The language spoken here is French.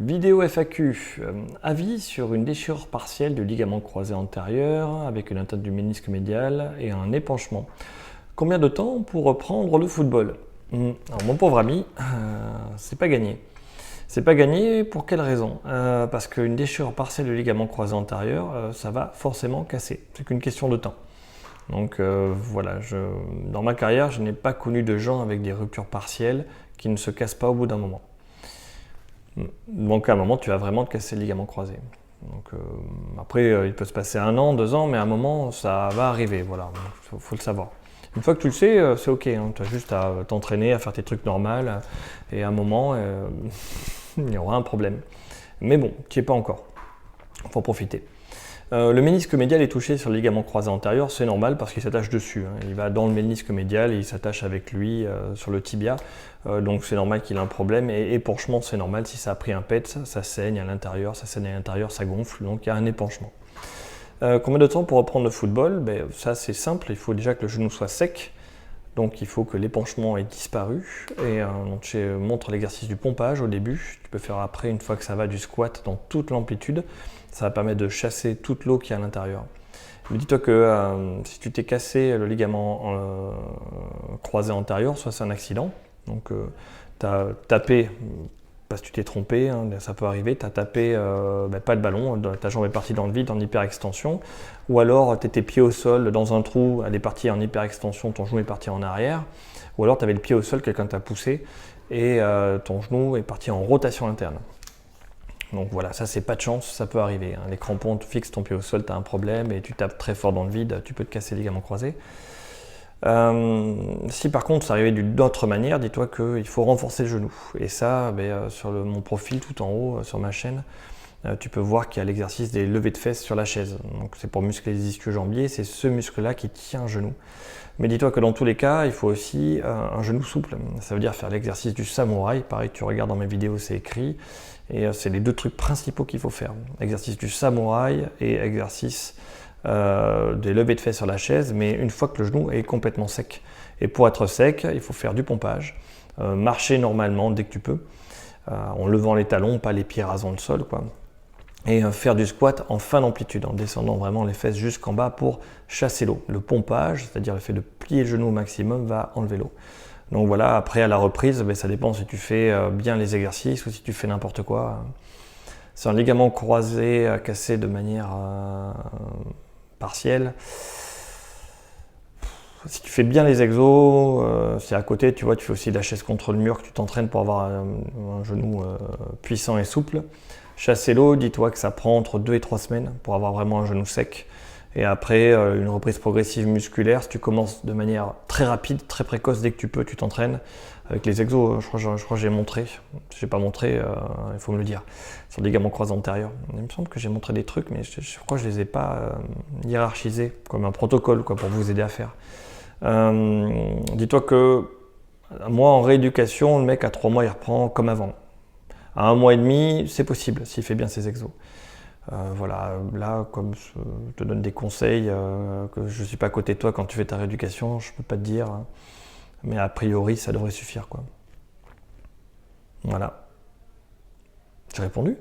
Vidéo FAQ, avis sur une déchirure partielle du ligament croisé antérieur avec une atteinte du ménisque médial et un épanchement. Combien de temps pour reprendre le football? Alors mon pauvre ami, c'est pas gagné. C'est pas gagné pour quelle raison? Parce qu'une déchirure partielle du ligament croisé antérieur, ça va forcément casser. C'est qu'une question de temps. Donc voilà, dans ma carrière, je n'ai pas connu de gens avec des ruptures partielles qui ne se cassent pas au bout d'un moment. Donc à un moment, tu vas vraiment te casser le ligament croisé. Donc, après, il peut se passer 1 an, 2 ans, mais à un moment, ça va arriver. Voilà, il faut le savoir. Une fois que tu le sais, c'est ok. Hein, tu as juste à t'entraîner, à faire tes trucs normaux. Et à un moment, il y aura un problème. Mais bon, tu n'y es pas encore. Il faut en profiter. Le ménisque médial est touché sur le ligament croisé antérieur, c'est normal parce qu'il s'attache dessus. Hein. Il va dans le ménisque médial et il s'attache avec lui sur le tibia. Donc c'est normal qu'il ait un problème. Et épanchement, c'est normal. Si ça a pris un pet, ça saigne à l'intérieur, ça gonfle. Donc il y a un épanchement. Combien de temps pour reprendre le football? Ça c'est simple, il faut déjà que le genou soit sec. Donc il faut que l'épanchement ait disparu. Et donc, je montre l'exercice du pompage au début. Tu peux faire après, une fois que ça va, du squat dans toute l'amplitude. Ça va permettre de chasser toute l'eau qui est à l'intérieur. Mais dis-toi que si tu t'es cassé le ligament croisé antérieur, soit c'est un accident. Donc tu as tapé, parce que tu t'es trompé, hein, ça peut arriver, tu as tapé pas le ballon, ta jambe est partie dans le vide en hyperextension. Ou alors tu étais pied au sol dans un trou, elle est partie en hyperextension, ton genou est parti en arrière. Ou alors tu avais le pied au sol, quelqu'un t'a poussé et ton genou est parti en rotation interne. Donc voilà, ça c'est pas de chance, ça peut arriver. Hein. Les crampons fixent ton pied au sol, tu as un problème et tu tapes très fort dans le vide, tu peux te casser les ligaments croisés. Si par contre ça arrivait d'une autre manière, dis-toi qu'il faut renforcer le genou. Et ça, sur mon profil tout en haut, sur ma chaîne, tu peux voir qu'il y a l'exercice des levées de fesses sur la chaise. Donc c'est pour muscler les ischio-jambiers, c'est ce muscle-là qui tient le genou. Mais dis-toi que dans tous les cas, il faut aussi un genou souple. Ça veut dire faire l'exercice du samouraï. Pareil, tu regardes dans mes vidéos, c'est écrit. Et c'est les 2 trucs principaux qu'il faut faire. Exercice du samouraï et exercice des levées de fesses sur la chaise, mais une fois que le genou est complètement sec. Et pour être sec, il faut faire du pompage, marcher normalement dès que tu peux, en levant les talons, pas les pieds rasant le sol, quoi. Et faire du squat en fin d'amplitude, en descendant vraiment les fesses jusqu'en bas pour chasser l'eau. Le pompage, c'est-à-dire le fait de plier le genou au maximum, va enlever l'eau. Donc voilà, après à la reprise, ça dépend si tu fais bien les exercices ou si tu fais n'importe quoi. C'est un ligament croisé cassé de manière partielle. Si tu fais bien les exos, si à côté tu vois, tu fais aussi de la chaise contre le mur, que tu t'entraînes pour avoir un genou puissant et souple. Chasser l'eau, dis-toi que ça prend entre 2 et 3 semaines pour avoir vraiment un genou sec. Et après, une reprise progressive musculaire, si tu commences de manière très rapide, très précoce, dès que tu peux, tu t'entraînes. Avec les exos, je crois que j'ai montré. Si je n'ai pas montré, il faut me le dire. Sur le ligament croisé antérieur. Il me semble que j'ai montré des trucs, mais je crois que je ne les ai pas hiérarchisés comme un protocole pour vous aider à faire. Dis-toi que moi, en rééducation, le mec à 3 mois, il reprend comme avant. À 1 mois et demi, c'est possible s'il fait bien ses exos. Voilà, là, comme je te donne des conseils, que je ne suis pas à côté de toi quand tu fais ta rééducation, je ne peux pas te dire, hein, mais a priori, ça devrait suffire, quoi. Voilà. J'ai répondu?